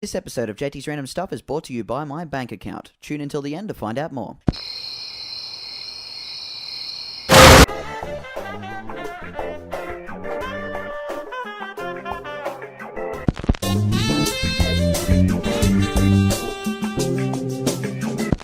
This episode of JT's Random Stuff is brought to you by my bank account. Tune until the end to find out more.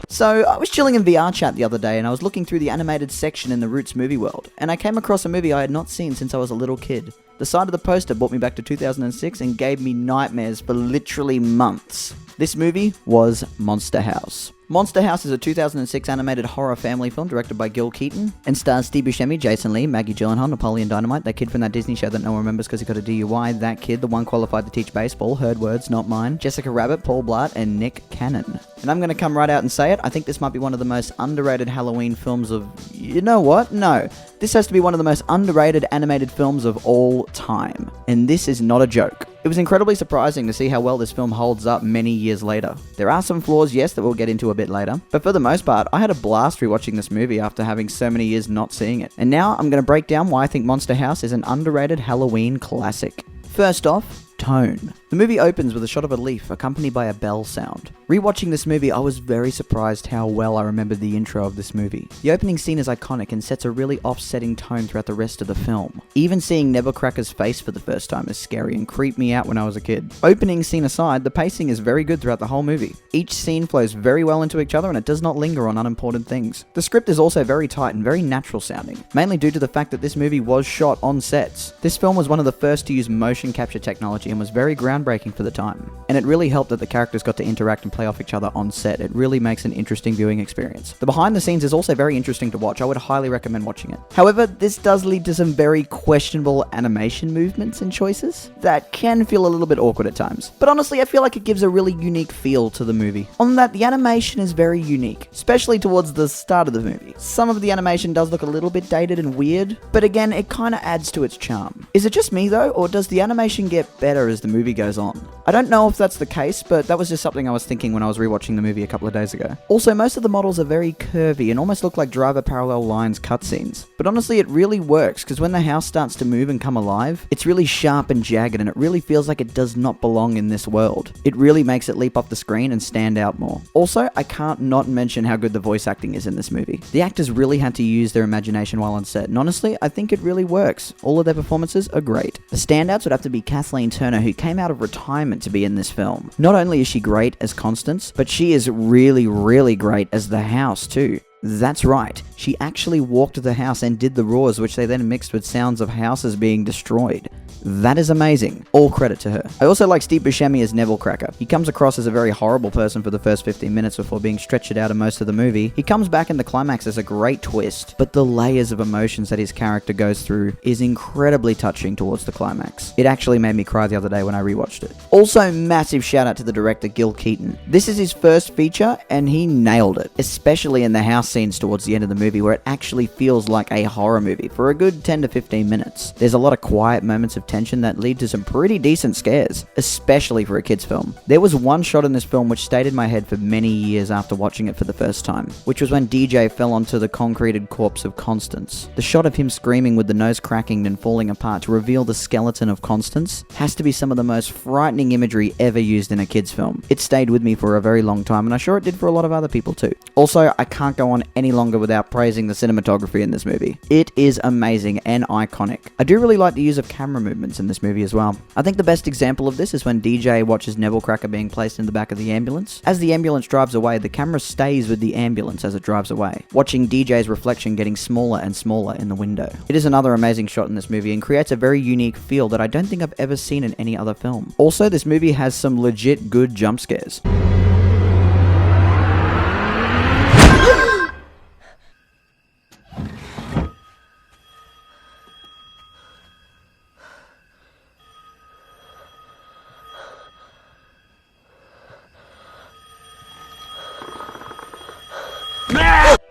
So, I was chilling in VR chat the other day and I was looking through the animated section in the Roots movie world, and I came across a movie I had not seen since I was a little kid. The sight of the poster brought me back to 2006 and gave me nightmares for literally months. This movie was Monster House. Monster House is a 2006 animated horror family film directed by Gil Keaton and stars Steve Buscemi, Jason Lee, Maggie Gyllenhaal, Napoleon Dynamite, that kid from that Disney show that no one remembers because he got a DUI, that kid, the one qualified to teach baseball, heard words, not mine, Jessica Rabbit, Paul Blart, and Nick Cannon. And I'm going to come right out and say it, I think this might be one of the most underrated Halloween films of... You know what? No. This has to be one of the most underrated animated films of all time. And this is not a joke. It was incredibly surprising to see how well this film holds up many years later. There are some flaws, yes, that we'll get into a bit later, but for the most part, I had a blast rewatching this movie after having so many years not seeing it. And now I'm going to break down why I think Monster House is an underrated Halloween classic. First off, tone. The movie opens with a shot of a leaf accompanied by a bell sound. Rewatching this movie, I was very surprised how well I remembered the intro of this movie. The opening scene is iconic and sets a really offsetting tone throughout the rest of the film. Even seeing Nebelcracker's face for the first time is scary and creeped me out when I was a kid. Opening scene aside, the pacing is very good throughout the whole movie. Each scene flows very well into each other and it does not linger on unimportant things. The script is also very tight and very natural sounding, mainly due to the fact that this movie was shot on sets. This film was one of the first to use motion capture technology and was very groundbreaking for the time. And it really helped that the characters got to interact and play off each other on set. It really makes an interesting viewing experience. The behind the scenes is also very interesting to watch. I would highly recommend watching it. However, this does lead to some very questionable animation movements and choices that can feel a little bit awkward at times. But honestly, I feel like it gives a really unique feel to the movie. On that, the animation is very unique, especially towards the start of the movie. Some of the animation does look a little bit dated and weird, but again, it kind of adds to its charm. Is it just me though, or does the animation get better as the movie goes on? I don't know if that's the case, but that was just something I was thinking when I was rewatching the movie a couple of days ago. Also, most of the models are very curvy and almost look like driver parallel lines cutscenes. But honestly, it really works, because when the house starts to move and come alive, it's really sharp and jagged and it really feels like it does not belong in this world. It really makes it leap off the screen and stand out more. Also, I can't not mention how good the voice acting is in this movie. The actors really had to use their imagination while on set, and honestly, I think it really works. All of their performances are great. The standouts would have to be Kathleen Turner, who came out of retirement to be in this film. Not only is she great as Constance, but she is really great as the house too. That's right, she actually walked the house and did the roars, which they then mixed with sounds of houses being destroyed. That is amazing. All credit to her. I also like Steve Buscemi as Nebelcracker. He comes across as a very horrible person for the first 15 minutes before being stretched out of most of the movie. He comes back in the climax as a great twist, but the layers of emotions that his character goes through is incredibly touching towards the climax. It actually made me cry the other day when I rewatched it. Also, massive shout out to the director Gil Keaton. This is his first feature and he nailed it, especially in the house scenes towards the end of the movie where it actually feels like a horror movie for a good 10 to 15 minutes. There's a lot of quiet moments of tension that lead to some pretty decent scares, especially for a kid's film. There was one shot in this film which stayed in my head for many years after watching it for the first time, which was when DJ fell onto the concreted corpse of Constance. The shot of him screaming with the nose cracking and falling apart to reveal the skeleton of Constance has to be some of the most frightening imagery ever used in a kid's film. It stayed with me for a very long time, and I'm sure it did for a lot of other people too. Also, I can't go on any longer without praising the cinematography in this movie. It is amazing and iconic. I do really like the use of camera movements in this movie as well. I think the best example of this is when DJ watches Nebelcracker being placed in the back of the ambulance. As the ambulance drives away, the camera stays with the ambulance as it drives away, watching DJ's reflection getting smaller and smaller in the window. It is another amazing shot in this movie and creates a very unique feel that I don't think I've ever seen in any other film. Also, this movie has some legit good jump scares.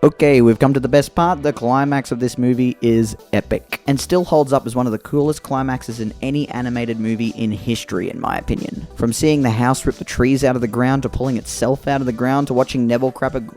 Okay, we've come to the best part. The climax of this movie is epic, and still holds up as one of the coolest climaxes in any animated movie in history, in my opinion. From seeing the house rip the trees out of the ground, to pulling itself out of the ground, to watching Nebelcracker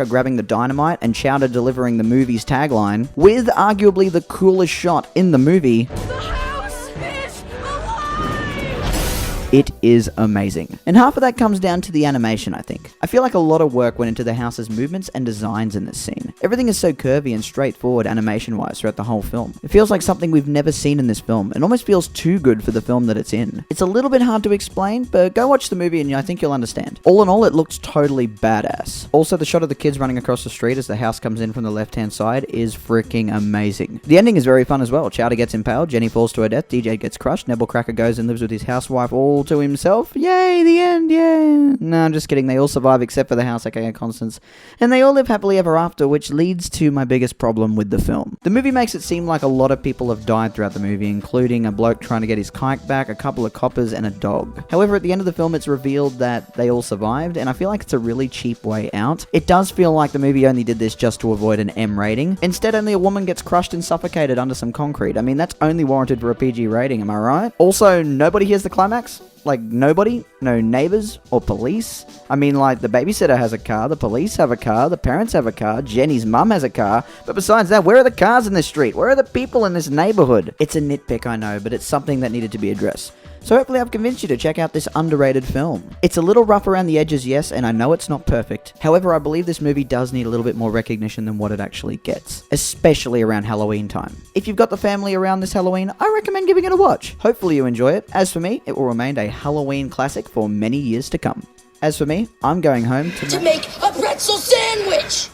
grabbing the dynamite, and Chowder delivering the movie's tagline, with arguably the coolest shot in the movie. The house is alive! It is amazing. And half of that comes down to the animation, I think. I feel like a lot of work went into the house's movements and designs in this scene. Everything is so curvy and straightforward animation-wise throughout the whole film. It feels like something we've never seen in this film, and almost feels too good for the film that it's in. It's a little bit hard to explain, but go watch the movie and I think you'll understand. All in all, it looks totally badass. Also, the shot of the kids running across the street as the house comes in from the left-hand side is freaking amazing. The ending is very fun as well. Chowder gets impaled, Jenny falls to her death, DJ gets crushed, Nebel Cracker goes and lives with his housewife all to himself. Yay, the end, yay! No, I'm just kidding. They all survive except for the house, aka Constance. And they all live happily ever after, which leads to my biggest problem with the film. The movie makes it seem like a lot of people have died throughout the movie, including a bloke trying to get his kite back, a couple of coppers, and a dog. However, at the end of the film, it's revealed that they all survived, and I feel like it's a really cheap way out. It does feel like the movie only did this just to avoid an M rating. Instead, only a woman gets crushed and suffocated under some concrete. I mean, that's only warranted for a PG rating, am I right? Also, nobody hears the climax? Like, nobody? No neighbors or police? I mean, like, the babysitter has a car, the police have a car, the parents have a car, Jenny's mum has a car, but besides that, where are the cars in this street? Where are the people in this neighborhood? It's a nitpick, I know, but it's something that needed to be addressed. So hopefully I've convinced you to check out this underrated film. It's a little rough around the edges, yes, and I know it's not perfect. However, I believe this movie does need a little bit more recognition than what it actually gets, especially around Halloween time. If you've got the family around this Halloween, I recommend giving it a watch. Hopefully you enjoy it. As for me, it will remain a Halloween classic for many years to come. As for me, I'm going home to make a pretzel sandwich!